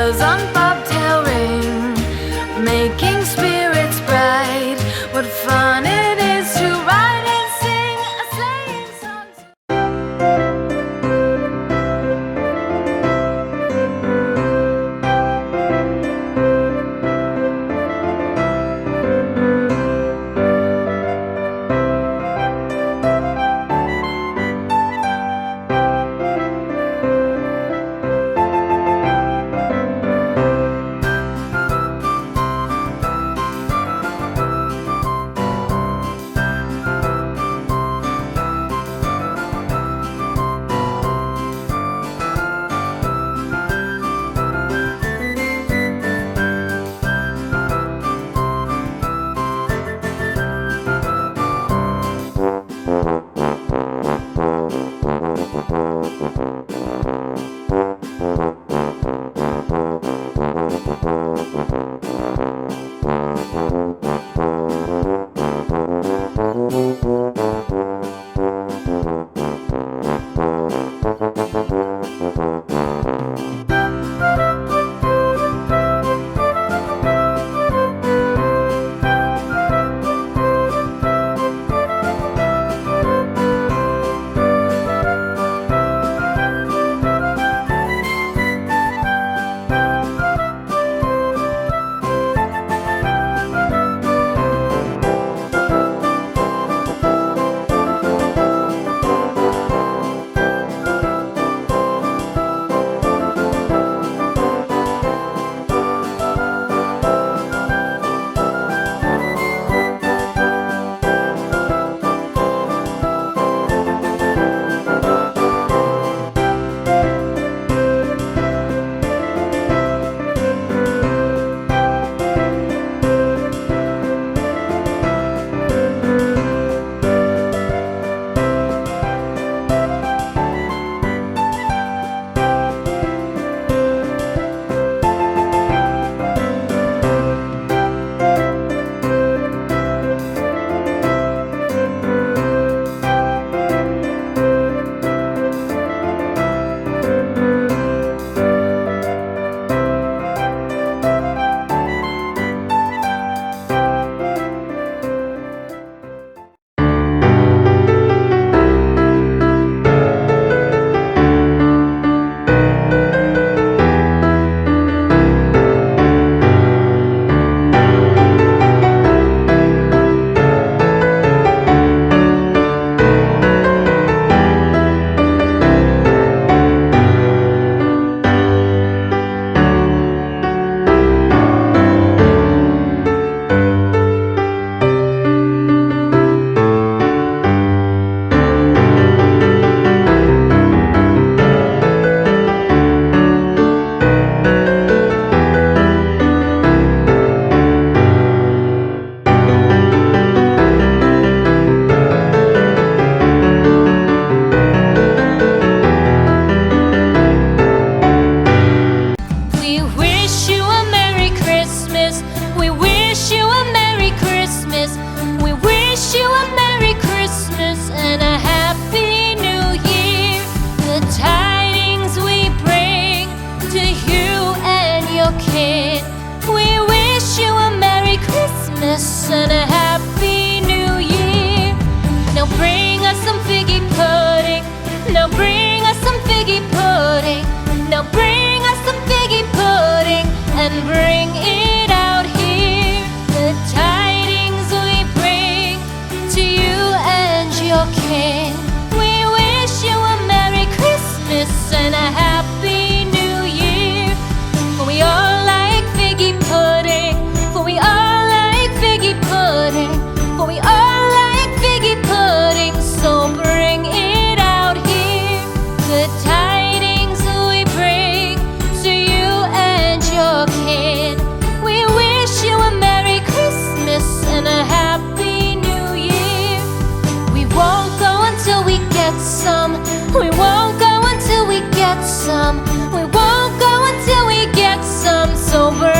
bells on bobtail ring, making spirits bright. What fun it is to ride and sing a sleighing song. And a happy new year. Now bring us some figgy pudding. Now bring us some figgy pudding. Now bring us some figgy pudding and bring it out here. The tidings we bring to you and your king. We wish you a Merry Christmas and a Happy New Year. For we all like figgy pudding. For we all for we all like figgy pudding, so bring it out here. The tidings we bring to you and your kin. We wish you a Merry Christmas and a Happy New Year. We won't go until we get some. We won't go until we get some. We won't go until we get some, so bring